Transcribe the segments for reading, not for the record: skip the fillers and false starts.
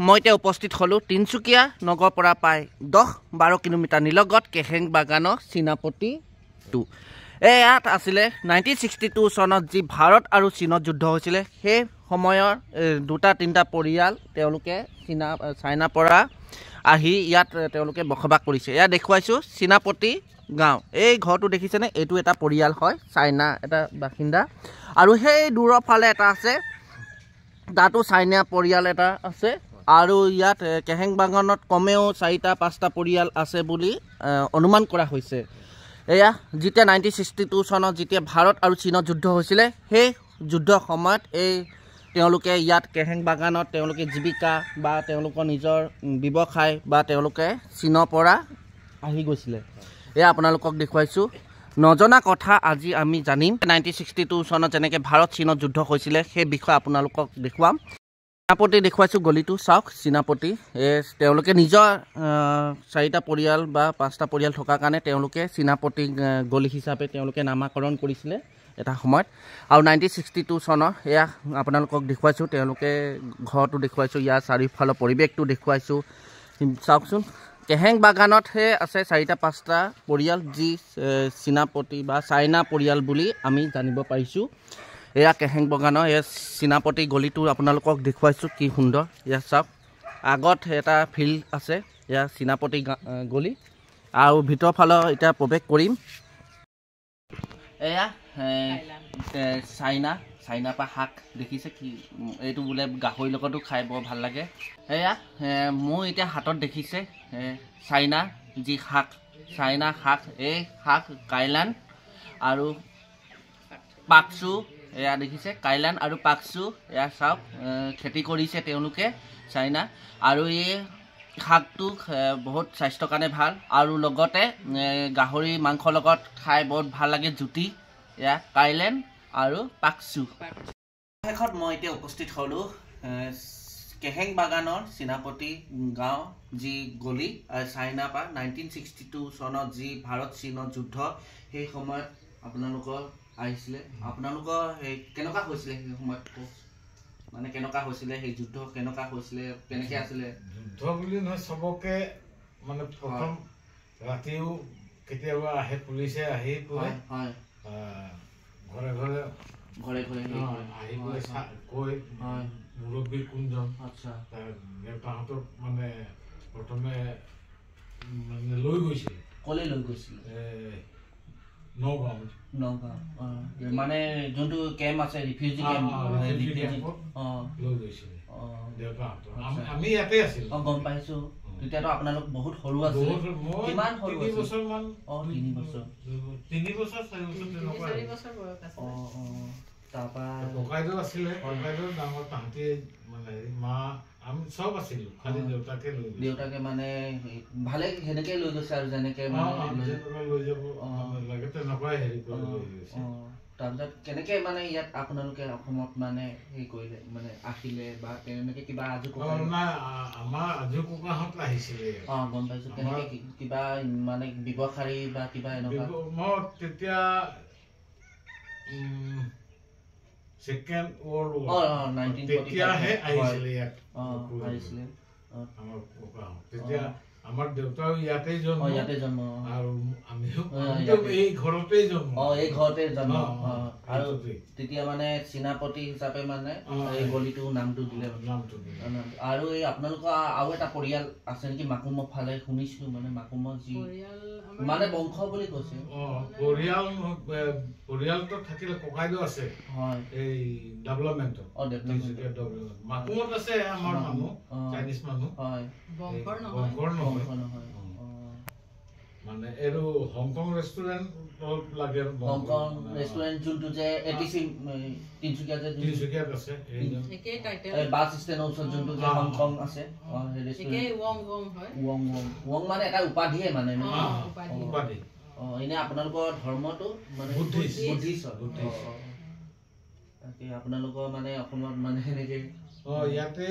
মই এতিয়া উপস্থিত হলো তিনচুকীয়া নগৰৰ পৰা প্ৰায় 10-12 কিলোমিটাৰ নিলগত কেহেং বাগানৰ চীনাপতি 2 ইয়াত আছিলে 1962 চনত যি ভাৰত আৰু চীনত যুদ্ধ হৈছিলে সেই সময়ৰ দুটা তিনিটা পৰিয়াল তেওঁলোকে চাইনাৰ পৰা আহি ইয়াত তেওঁলোকে বসবাস কৰিছে। এয়া দেখুৱাইছো চীনাপতি গাঁও। এই ঘৰটো দেখিছেনে? এইটো এটা পৰিয়াল হয়, চাইনা এটা বাসিন্দা। আৰু সেই দূৰৰ ফালে এটা আছে, তাতো চাইনা পৰিয়াল এটা আছে। আৰু ইয়াত কেহেং বাগানত কমেও 4-5টা পৰিয়াল আছে বুলি অনুমান কৰা হৈছে। এয়া যেতিয়া 1962 চনত যেতিয়া ভাৰত আৰু চীনত যুদ্ধ হৈছিলে সেই যুদ্ধৰ সময়ত তেওঁলোকে ইয়াত কেহেং বাগানত তেওঁলোকে জীৱিকা বা তেওঁলোকৰ নিজৰ ব্যৱসায় বা তেওঁলোকে চীনৰ পৰা আহি গৈছিলে। এয়া আপোনালোকক দেখুৱাইছোঁ নজনা কথা আজি আমি জানিম। 1962 চনত যেনেকৈ ভাৰত চীনত যুদ্ধ হৈছিলে সেই বিষয়ে আপোনালোকক দেখুৱাম। চীনাপতি দেখুৱাইছোঁ গলিটো চাওক। চীনাপতি তেওঁলোকে নিজৰ 4টা পৰিয়াল বা 5টা পৰিয়াল থকাৰ কাৰণে তেওঁলোকে চীনাপতি গলি হিচাপে তেওঁলোকে নামাকৰণ কৰিছিলে এটা সময়ত। আৰু 1962 চনৰ এয়া আপোনালোকক দেখুৱাইছোঁ, তেওঁলোকে ঘৰটো দেখুৱাইছোঁ, ইয়াৰ চাৰিওফালৰ পৰিৱেশটো দেখুৱাইছোঁ। চাওকচোন, কেহেং বাগানতহে আছে 4-5টা পৰিয়াল যি চীনাপতি বা চাইনা পৰিয়াল বুলি আমি জানিব পাৰিছোঁ। এয়া কেহেং বাগানৰ এয়া চীনাপতি গলিটো আপোনালোকক দেখুৱাইছোঁ, কি সুন্দৰ। এয়া চাওক, আগত এটা ফিল্ড আছে, এয়া চীনাপতি গলি। আৰু ভিতৰৰ ফালৰ এতিয়া প্ৰৱেশ কৰিম। এয়া চাইনাৰ পৰা শাক দেখিছে কি, এইটো বোলে গাহৰিৰ লগতো খাই বৰ ভাল লাগে। এয়া মোৰ এতিয়া হাতত দেখিছে চাইনা যি শাক, চাইনা শাক। এই শাক কাইলান আৰু পাকচু, এয়া দেখিছে কাইলান আৰু পাকচু। এয়া চাওক, খেতি কৰিছে তেওঁলোকে চাইনা। আৰু এই শাকটো বহুত স্বাস্থ্যৰ কাৰণে ভাল আৰু লগতে গাহৰি মাংসৰ লগত খাই বহুত ভাল লাগে, জুতি। এয়া কাইলেন আৰু পাকচু। শেষত মই এতিয়া উপস্থিত হ'লোঁ কেহেং বাগানৰ চীনাপতি গাঁও যি গলি চাইনাৰ পৰা 1962 চনত যি ভাৰত চীনত যুদ্ধ সেই সময়ত আপোনালোকৰ আহিছিলে। আপোনালোকৰ কেনেকুৱা হৈছিলে সেই সময়ত? মানে কেনেকুৱা হৈছিলে সেই যুদ্ধ, কেনেকুৱা হৈছিলে, কেনেকৈ আছিলে? যুদ্ধ বুলি নহয়, চবকে মানে প্ৰথম ৰাতিও কেতিয়াবা আহে পুলিচে আহি পেলাই ঘৰে ঘৰে আহি পেলাই কৈ মুৰব্বী কোনজন, দেউতাহঁতক মানে প্ৰথমে মানে লৈ গৈছিল। ক'লৈ লৈ গৈছিল? নগাঁও মানে যোনটো কেম্প আছে, ৰিফিউজি কেম্প লৈ গৈছিল দেউতাহঁতক। আমি ইয়াতে আছিলো। গম পাইছো। তেতিয়াতো আপোনালোক বহুত সৰু আছিল। কিমান সৰু? 3 বছৰ মান। 3 বছৰ 4 বছৰ তেনেকুৱা। তাৰপৰা ককাইদেউ আছিলে, ককাইদেউ ডাঙৰ, তাহাঁতি মানে মা আমি চব আছিলো, খালি দেউতাকে মানে ভালে সেনেকে লৈ গৈছে আৰু যেনেকে লৈ যাব লাগে তেনেকুৱাই হেৰি কৰি লৈ গৈছে। তাৰপিছত কেনেকে মানে ইয়াত আপোনালোকে অসমত মানে হেৰি কৰিলে, মানে আহিলে বা তেনেকে কিবা আজু ককা? নাই, আমাৰ আজু ককাহঁত আহিছিলে। গম পাইছো। কেনেকে কিবা মানে ব্যৱসায়ী বা কিবা এনেকুৱা? মই তেতিয়া ছেকেণ্ড ৱৰ্ল্ড ৱাৰ তেতিয়াহে আহিছিলে ইয়াত আমাৰ ককাহঁত। তেতিয়া আমাৰ দেউতাও ইয়াতেই জন্ম আৰু আমিও এই ঘৰতেই জন্ম। আৰু তেতিয়া মানে চীনাপতি হিচাপে মানে এই গলিটো নামটো দিলে। আৰু এই আপোনালোকৰ আৰু এটা পৰিয়াল আছে নেকি মাকুমৰ ফালে? শুনিছিলো মানে মাকুমৰ যি মানে বংশ বুলি কৈছে। পৰিয়ালটো থাকিলে ককাইদেউ আছে এই ডেভেলপমেণ্টত, মাকুমত আছে আমাৰ মানুহ, চাইনিজ মানুহ, বংশৰ নহয়। মানে এইটো হংকং ৰেষ্টুৰেণ্ট লাগে। হংকং ৰেষ্টুৰেণ্ট যোনটো যে তিনচুকীয়াত আছে, বাছ ষ্টেণ্ডৰ ওচৰত যোনটো যে হংকং আছে, ৱং মানে এটা উপাধিয়ে মানে উপাধি। এনে আপোনালোকৰ ধৰ্মটো মানে বুদ্ধিষ্ট। আপোনালোকৰ মানে অসমত মানে সেনেকে ইয়াতে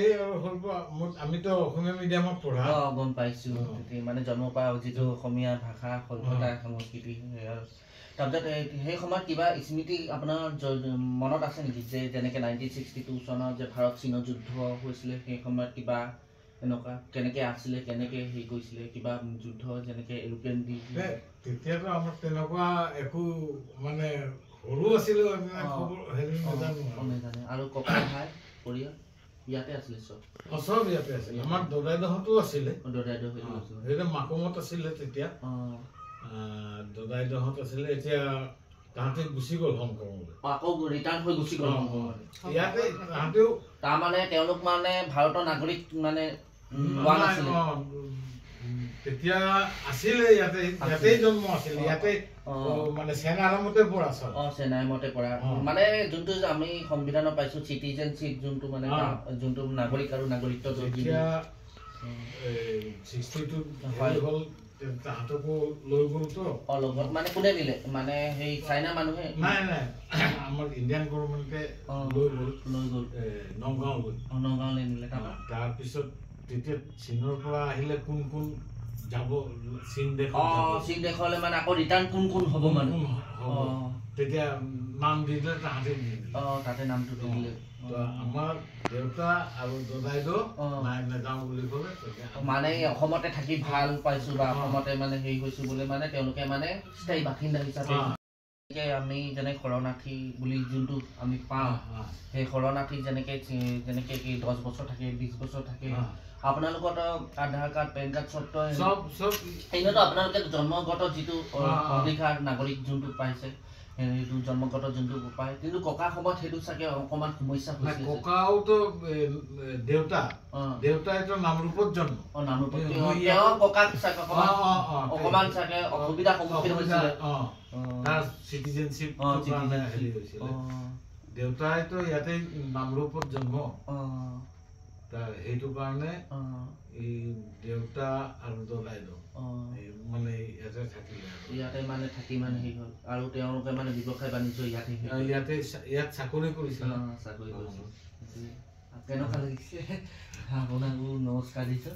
আমিতো অসমীয়া মিডিয়ামত পঢ়া। গম পাইছো। মানে জন্মৰ পৰা যিটো অসমীয়া ভাষা, সভ্যতা, সংস্কৃতি। তাৰপিছত সেই সময়ত কিবা স্মৃতি আপোনাৰ মনত আছে নেকি? যে যেনেকে 1962 চনত যে ভাৰত চীনৰ যুদ্ধ হৈছিলে সেই সময়ত কিবা এনেকুৱা কেনেকে আছিলে কেনেকে হেৰি কৰিছিলে কিবা যুদ্ধ যেনেকে এৰোপ্লেন দি তেতিয়াতো আমাৰ তেনেকুৱা একো মানে সৰু আছিলো হেৰি নাজানো আৰু ককা ভাই পৰিয়াল ইয়াতে আছিলে চব ইয়াতে আছিলে আমাৰ দদাইদেউহঁতো আছিলে সেইটো মাকুমত আছিলে তেতিয়া দদাইদেউহঁত আছিলে এতিয়া তাহাঁতে গুচি গ'ল হংকঙলৈ আকৌ ৰিটাৰ্ণ হৈ গুচি গ'ল ইয়াতে তাহাঁতেও তাৰমানে তেওঁলোক মানে ভাৰতৰ নাগৰিক মানে তেতিয়া আছিলে ইয়াতেই জন্ম আছিলে ইয়াতে মানে চেনাৰামতে পৰা চেনাৰামতে পৰা মানে যোনটো আমি সংবিধানত পাইছো চিটিজেনশ্বিপ যোনটো মানে যোনটো নাগৰিক আৰু নাগৰিকত্ব যেতিয়া 62 হ'ল তাহাঁতকো লৈ গ'লতো লগত মানে কোনে নিলে মানে সেই চাইনা মানুহে নাই আমাৰ ইণ্ডিয়ান গভৰ্ণমেণ্টে লৈ গ'ল নগাঁৱলৈ নিলে তাৰপিছত তেতিয়া চীনৰ পৰা আহিলে কোন কোন যাব চীন দেশলৈ মানে আকৌ ৰিটাৰ্ণ কোন হ'ব মানে তেতিয়া নাম দিলে তাতে নামটো দিলে আমাৰ দেউতা আৰু দদাইদেউ নাযাওঁ বুলি ক'লে মানে অসমতে থাকি ভাল পাইছো বা অসমতে মানে হেৰি হৈছো বুলি মানে তেওঁলোকে মানে স্থায়ী বাসিন্দা হিচাপে আমি যেনে শৰণাৰ্থী বুলি যোনটো আমি পাওঁ সেই শৰণাৰ্থী যেনেকে 10 বছৰ থাকে 20 বছৰ থাকে আপোনালোকৰ আধাৰ কাৰ্ড পেন কাৰ্ড চব এনেতো আপোনালোকে জন্মগত যিটো অধিকাৰ নাগৰিক যোনটো পাইছে সেইটো জন্মগত যোনটো পায় কিন্তু ককা সময়ত সেইটো চাগে অকমান সমস্যা হৈছিল ককাওতো দেউতাইতো নামৰূপত জন্ম ককাক চাগে অকমান চাগে অসুবিধাৰ সন্মুখীন হৈছিলে তাৰ চিটিজেনশ্বিপ হেৰি হৈছিলে দেউতাইতো ইয়াতে নামৰূপত জন্ম সেইটো কাৰণে এই দেউতা আৰু দদাইদেউ মানে ইয়াতে মানে থাকি মানে হেৰি হ'ল আৰু তেওঁলোকে মানে ব্যৱসায় বাণিজ্য ইয়াত চাকৰি কৰিছিল কেনেকুৱা লাগিছে আপোনাকো নমস্কাৰ দিছোঁ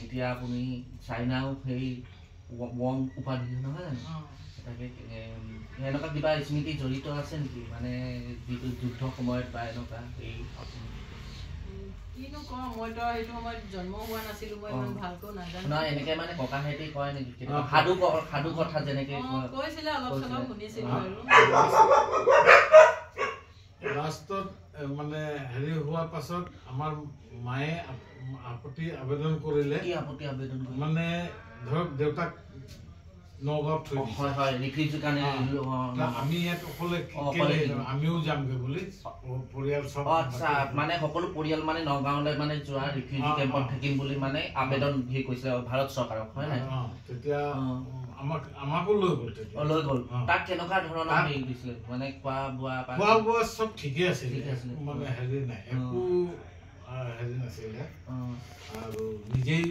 এতিয়া আপুনি চাইনাও সেই ৱং উপাধি নহয় জানো তাকে এনেকুৱা কিবা স্মৃতি জড়িত আছে নেকি মানে যিটো যুদ্ধ সময়ত বা এনেকুৱা এই কিনো কওঁ মইতো সেইটো সময়ত জন্ম হোৱা নাছিলো মই ইমান ভালকৈ নাজানো না এনেকে মানে ককাহেঁতি কয় নেকি সাধু কথা যেনেকে কৈছিলে অলপ চলপ শুনিছিলো আৰু লাষ্টত মানে হেৰি হোৱাৰ পাছত আমাৰ মায়ে আপত্তি আবেদন কৰিলে মানে ধৰক দেউতাক নগাঁৱত থৈ আমি ইয়াত অকলে আমিও যামগে বুলি পৰিয়াল চব মানে সকলো পৰিয়াল মানে নগাঁৱলৈ মানে যোৱা ৰিফিউজি কেম্পত থাকিম বুলি মানে আবেদন হেৰি কৰিছিলে ভাৰত চৰকাৰক হয় নাই তেতিয়া আমাকো লৈ গ'ল তাক কেনেকুৱা ধৰণৰ হেৰি দিছিলে মানে খোৱা বোৱা চব ঠিকে আছিলে মানে হেৰি নাই একো হেৰি নাছিলে আৰু নিজেই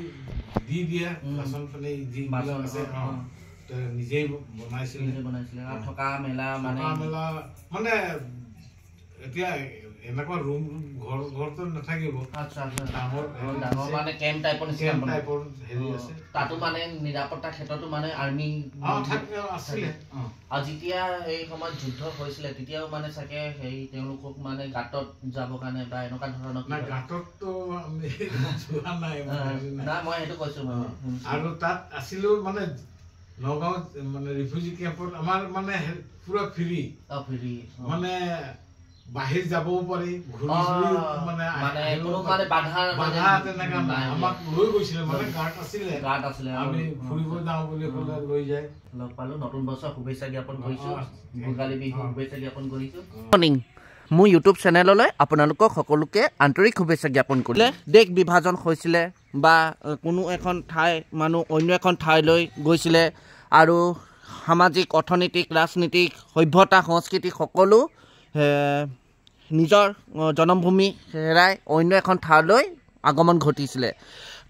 দি দিয়া বাচন পানী যিবিলাক আছে নিজেই বনাইছিলে থকা মেলা মানে এতিয়া এনেকুৱা ৰুম ঘৰতো নাথাকিব তাতো মানে নিৰাপত্তা ক্ষেত্ৰতো মানে আৰ্মি আছিলে আৰু যেতিয়া সেই সময়ত যুদ্ধ হৈছিলে তেতিয়াও মানে চাগে সেই তেওঁলোকক মানে গাঁতত যাবৰ কাৰণে বা এনেকুৱা ধৰণৰ গাঁতততো আমি যোৱা নাই মই সেইটো কৈছো আৰু তাত আছিলো মানে নগাঁৱত মানে ৰিফিউজি কেম্পত আমাৰ মানে পুৰা ফ্ৰী মানে বাহিৰ যাবও পাৰি মানে বাধা তেনেকা নাই আমাক লৈ গৈছিলে মানে গাৰ্ড আছিলে আমি ফুৰিব যাওঁ বুলি ক'লে লৈ যায় লগ পালো নতুন বছৰ শুভেচ্ছা জ্ঞাপন কৰিছো ভোগালী বিহু শুভেচ্ছা জ্ঞাপন কৰিছো মোৰ ইউটিউব চেনেললৈ আপোনালোকক সকলোকে আন্তৰিক শুভেচ্ছা জ্ঞাপন কৰিলে দেশ বিভাজন হৈছিলে বা কোনো এখন ঠাই মানুহ অন্য এখন ঠাইলৈ গৈছিলে আৰু সামাজিক অৰ্থনৈতিক ৰাজনীতিক সভ্যতা সংস্কৃতি সকলো নিজৰ জন্মভূমি হেৰাই অন্য এখন ঠাইলৈ আগমন ঘটিছিলে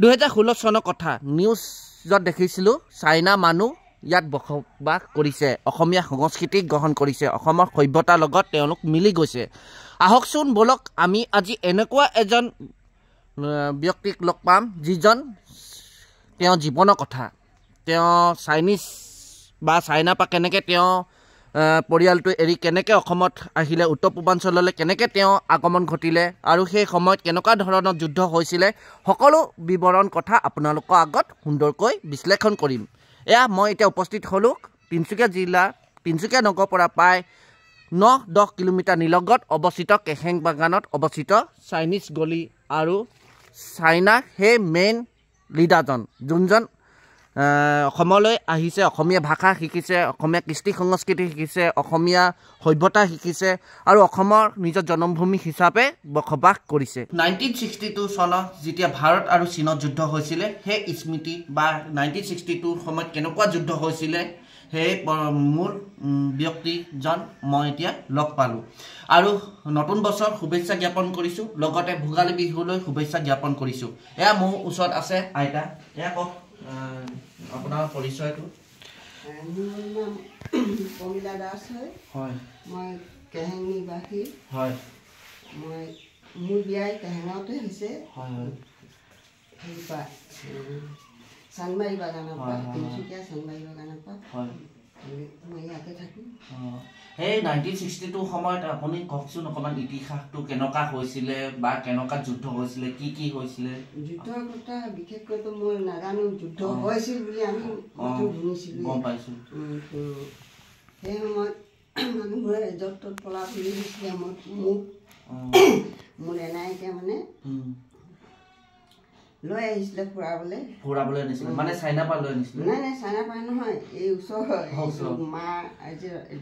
2016 চনৰ কথা নিউজত দেখিছিলোঁ চাইনা মানুহ ইয়াত বসবাস কৰিছে অসমীয়া সংস্কৃতিক গ্ৰহণ কৰিছে অসমৰ সভ্যতাৰ লগত তেওঁলোক মিলি গৈছে আহকচোন বলক আমি আজি এনেকুৱা এজন ব্যক্তিক লগ পাম যিজন তেওঁ জীৱনৰ কথা তেওঁ চাইনিজ বা চাইনা পৰা কেনেকৈ তেওঁ পৰিয়ালটো এৰি কেনেকৈ অসমত আহিলে, উত্তৰ পূৰ্বাঞ্চললৈ কেনেকৈ তেওঁ আগমন ঘটিলে আৰু সেই সময়ত কেনেকুৱা ধৰণৰ যুদ্ধ হৈছিলে, সকলো বিৱৰণ কথা আপোনালোকৰ আগত সুন্দৰকৈ বিশ্লেষণ কৰিম। এয়া মই এতিয়া উপস্থিত হ'লোঁ তিনিচুকীয়া জিলা তিনিচুকীয়া নগৰৰ পৰা প্ৰায় 9-10 কিলোমিটাৰ নিলগত অৱস্থিত কেহেং বাগানত অৱস্থিত চাইনিজ গলি আৰু চাইনাৰ সেই মেইন লিডাৰজন, যোনজন অসমলৈ আহিছে, অসমীয়া ভাষা শিকিছে, অসমীয়া কৃষ্টি সংস্কৃতি শিকিছে, অসমীয়া সভ্যতা শিকিছে আৰু অসমৰ নিজৰ জন্মভূমি হিচাপে বসবাস কৰিছে। 1962 চনত যেতিয়া ভাৰত আৰু চীনত যুদ্ধ হৈছিলে, সেই স্মৃতি বা 1962 সময়ত কেনেকুৱা যুদ্ধ হৈছিলে সেই মূল ব্যক্তিজন মই এতিয়া লগ পালোঁ আৰু নতুন বছৰ শুভেচ্ছা জ্ঞাপন কৰিছোঁ, লগতে ভোগালী বিহুলৈ শুভেচ্ছা জ্ঞাপন কৰিছোঁ। এয়া মোৰ ওচৰত আছে আইতা। এয়া কওক আপোনাৰ পৰিচয়টো। মোৰ নাম প্ৰমীলা দাস হয়। মই কেহেং নিবাসী হয়। মোৰ বিয়া কেহেঙতে হৈছে। চানমাৰী বাগানৰ পৰা, তিনিচুকীয়া চানমাৰী বাগানৰ পৰা মই ইয়াতে থাকোঁ। সেই 1962 সময়ত আপুনি কওকচোন অকণমান ইতিহাসটো কেনেকুৱা হৈছিলে বা কেনেকুৱা যুদ্ধ হৈছিলে, কি কি হৈছিলে? যুদ্ধৰ কথা বিশেষকৈতো মই নাজানো, যুদ্ধ হৈছিল বুলি আমি শুনিছিলোঁ, গম পাইছোঁ। সেই সময়ত মানুহবোৰে য'ত ত'ত পলা ফুলি দিছিলে। মোৰ এনাইকে মানে লৈ আহিছিলে ফুৰাবলৈ আনিছিলে, মানে চাইনা পৰা লৈ আনিছিলে? নাই চাইনা পৰা নহয়, এই ওচৰ মা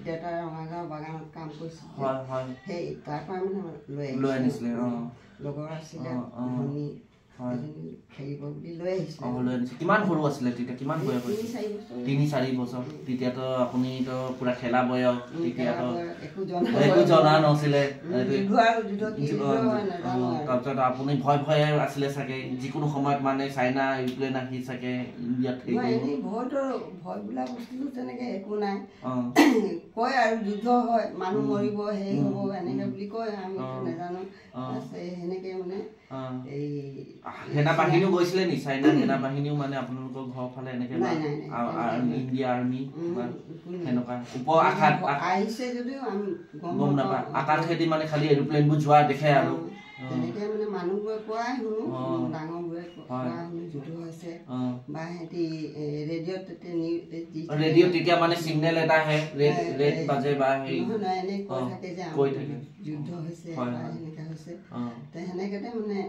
দেউতা ৰঙাগাঁও বাগানত কাম কৰিছিল, সেই তাৰ পৰা মানে লৈ আনিছিলে। লগৰ আছিলে ভনী খেলিব বুলি লৈ আহিছিলে। কিমান সৰু আছিলে তেতিয়া? কিমান বয়স? 3-4 বছৰ। তেতিয়াতো আপুনিতো পুৰা খেলা বয়স, তেতিয়াতো একো জনা নাছিলে। তাৰপিছত আপুনি ভয় আছিলে চাগে, যিকোনো সময়ত মানে চাইনা এৰোপ্লেন আহি চাগে ইণ্ডিয়াত ভয় বোলা বস্তুটো তেনেকে একো নাই। কয় আৰু যুদ্ধ হয়, মানুহ মৰিব, সেই হ'ব এনেকে বুলি কয়, আমি নাজানো। সেনেকে মানে এই সেনা বাহিনীও গৈছিলে নি? চাইনা সেনা বাহিনীও মানে আপোনালোকৰ ঘৰৰ ফালে এনেকে ইণ্ডিয়া আৰ্মি সেনেকুৱা আহিছে যদিও আমি গম নাপায়। আকাশেদি মানে খালি এৰোপ্লেনবোৰ যোৱা দেখে আৰু তেনেকে মানে মানুহবোৰে কোৱাই শুনো, ডাঙৰবোৰে কোৱা শুনো যুদ্ধ হৈছে বা সিহঁতি ৰেডিঅ'ত তেতিয়া মানে চিগনেল এটা আহে, ৰেড বাজে বা এনে কৈ থাকে যে যুদ্ধ হৈছে বা সেনেকা হৈছে। সেনেকেতে মানে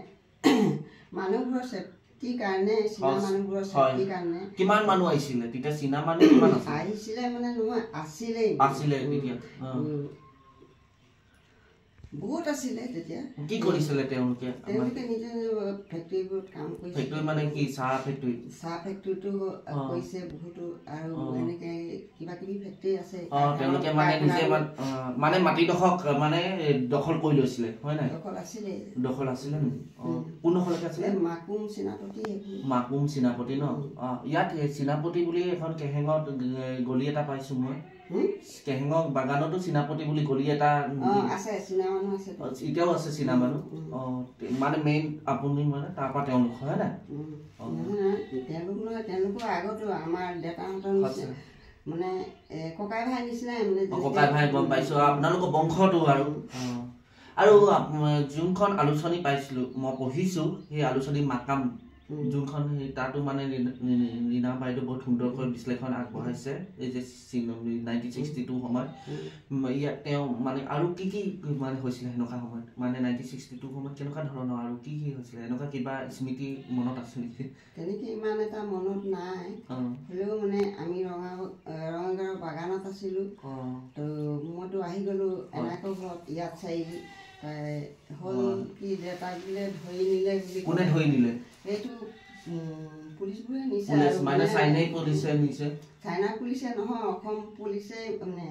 মানুহবোৰৰ চেফটিৰ কাৰণে, চীনা মানুহবোৰৰ চেফটিৰ কাৰণে। কিমান মানুহ আহিছিলে তেতিয়া? চীনা মানুহ কিমান আহিছিলে মানে নহয়, আছিলে তেতিয়া বহুত আছিলে। তেতিয়া কি কৰিছিলে তেওঁলোকে? নিজৰ ফেক্টৰীবোৰত কাম কৰিছে। ফেক্টৰী মানে কি? চাহ ফেক্টৰীটো কৰিছে বহুতো, আৰু এনেকে কিবা কিবি ফেক্টৰী আছে। তেওঁলোকে মানে নিজে মানে মাটিডোখৰ মানে দখল কৰি লৈছিলে, হয় নাই? দখল আছিলে নি? কোন দখলতে আছিলে? মাকুম চিনাপতি ন? ইয়াত চিনাপতি বুলি এখন কেহেঙত গলি এটা পাইছো মই। কেহেঙৰ বাগানতো চিনাপতি বুলি গলি এটা আছে, এতিয়াও আছে চীনা মানুহ। মানে মেইন আপুনি মানে তাৰ পৰা তেওঁলোক, হয় নাই? তেওঁলোকৰ আগতো আমাৰ দেউতাহঁতৰ মানে ককাই ভাই নিচিনাই মানে। ককাই ভাই গম পাইছো, আপোনালোকৰ বংশটো আৰু যোনখন আলোচনী পাইছিলো মই পঢ়িছো, সেই আলোচনী মাকাম যোনখন, তাতো মানে ৰীনা বাইদেউ বহুত সুন্দৰকৈ বিশ্লেষণ আগবঢ়াইছে এই যে 1962 সময়ত। ইয়াত তেওঁ মানে আৰু কি কি মানে হৈছিলে সেনেকুৱা সময়ত, মানে 1962 সময়ত কেনেকুৱা ধৰণৰ আৰু কি কি হৈছিলে, এনেকুৱা কিবা স্মৃতি মনত আছে নেকি? তেনেকে ইমান এটা মনত নাই, হ'লেও মানে আমি ৰঙাগাঁৱৰ বাগানত আছিলো। তো মইতো আহি গলো এনাকৰ ঘৰত, ইয়াত চাৰি হ'ল কি দেউতাক বোলে ধৰি নিলে বুলি। কোনে ধৰি নিলে? এইটো পুলিচবোৰে নিছে। মানে চাইনা পুলিচে নহয়, অসম পুলিচে মানে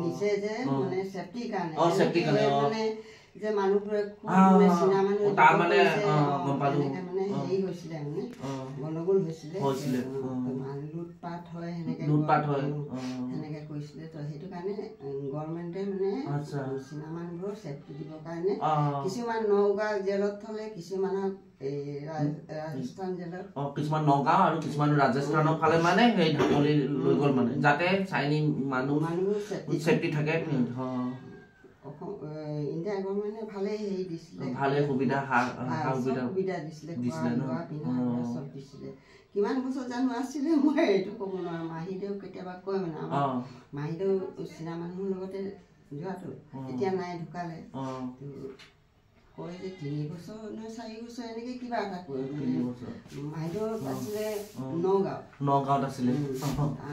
নিছে যে মানে চেফটিৰ কাৰণে। মানে যে মানুহবোৰে চীনা মানুহ মানে মানে হেৰি হৈছিলে মানে গণ্ডগোল হৈছিলে লুটপাট হয় সেনেকে কৰিছিলে তো সেইটো কাৰণে গভৰ্ণমেণ্টে মানে চীনা মানুহবোৰক ছেফটি দিবৰ কাৰণে কিছুমান নগাঁও জেলত থলে কিছুমানক ৰাজস্থান জেলত কিছুমান নগাঁও আৰু কিছুমান ৰাজস্থানৰ ফালে মানে সেই ঢাপলি লৈ গ'ল মানে যাতে চাইনিজ মানুহবোৰ ছেফটি থাকে ইণ্ডিয়া গভৰ্ণমেণ্টে ভালে হেৰি দিছিলে ভালে সুবিধা দিছিলে চব দিছিলে কিমান বছৰ জানো আছিলে মই এইটো ক'ব নোৱাৰো মাহীদেউ কেতিয়াবা কয় মানে আমাৰ মাহীদেউ চীনা মানুহৰ লগতে যোৱাটো এতিয়া নাই ঢুকালে কয় যে 3 বছৰ নে 4 বছৰ এনেকে কিবা এটা কয় মাহীদেউ আছিলে নগাঁৱত আছিলে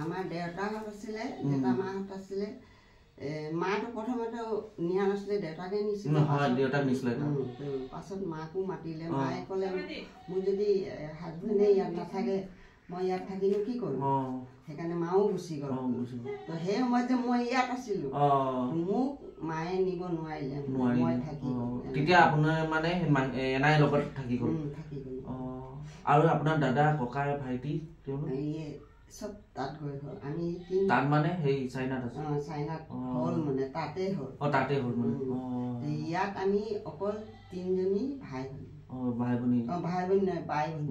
আমাৰ দেউতাহঁত আছিলে দেউতা মাহঁত আছিলে মাটো প্ৰথমতে নিয়া নাছিলে দেউতাকে নিছিলে পাছত মাকো মাতিলে মায়ে ক'লে মোৰ যদি হাজবেণ্ডে ইয়াত নাথাকে মই ইয়াত থাকিনো কি কৰিম সেইকাৰণে মাও গুচি গ'ল তো সেই সময়ত যে মই ইয়াত আছিলো মোক মায়ে নিব নোৱাৰিলে মই থাকি তেতিয়া আপোনাৰ মানে এনাই লগত থাকি গ'ল আৰু আপোনাৰ দাদা ককাই ভাইটি সব তাত গৈ হ'ল আমি তাত মানে সেই চাইনাত আছে চাইনাত হ'ল মানে তাতে হ'ল মানে ইয়াত আমি অকল 3জনী ভাই ভনী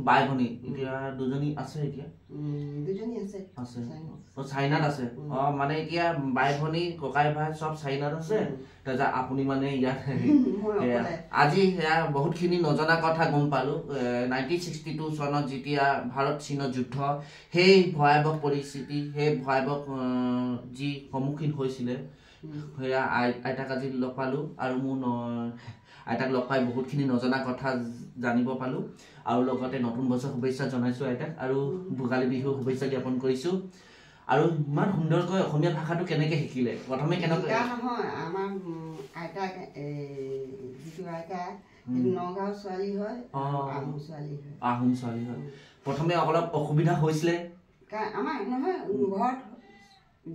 বাই ভনী এতিয়া 2জনী আছে এতিয়া 2জনী আছে চাইনাত আছে মানে এতিয়া বাই ভনী ককাই ভাই সব চাইনাত আছে তাৰপিছত আপুনি মানে ইয়াত আজি বহুতখিনি নজনা কথা গম পালো 1962 চনত যেতিয়া ভাৰত চীনৰ যুদ্ধ সেই ভয়াৱহ পৰিস্থিতি সেই ভয়াৱহ যি সন্মুখীন হৈছিলে সেয়া আইতাক আজি লগ পালো আৰু মোৰ আইতাক লগ পাই বহুতখিনি নজনা কথা জানিব পালো আৰু লগতে নতুন বছৰ শুভেচ্ছা জনাইছো আইতাক আৰু ভোগালী বিহু শুভেচ্ছা জ্ঞাপন কৰিছো আৰু ইমান সুন্দৰকৈ অসমীয়া ভাষাটো কেনেকৈ শিকিলে প্ৰথমে কেনেকৈ নহয় আমাৰ আইতা যিটো আইতা নগাঁও ছোৱালী হয় আহোম ছোৱালী হয় প্ৰথমে অলপ অসুবিধা হৈছিলে আমাৰ নহয় ঘৰত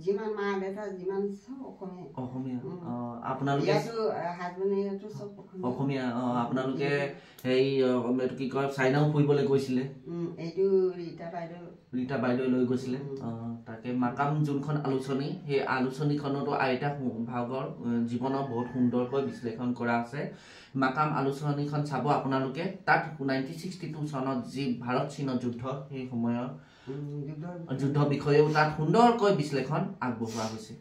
যিমান মা দেউতা যিমান সব অসমীয়া আপোনালোকে অসমীয়া আপোনালোকে সেই কি কয় চাইনাও ফুৰিবলৈ গৈছিলে এইটো ৰীতা বাইদেউ লৈ গৈছিলে তাকে মাকাম যোনখন আলোচনী সেই আলোচনীখনতো আইতা ভাগৰ জীৱনৰ বহুত সুন্দৰকৈ বিশ্লেষণ কৰা আছে মাকাম আলোচনীখন চাব আপোনালোকে তাত 1962 চনত যি ভাৰত চীনৰ যুদ্ধ সেই সময়ৰ যুদ্ধ বিষয়েও তাত সুন্দৰকৈ বিশ্লেষণ আগবঢ়োৱা হৈছে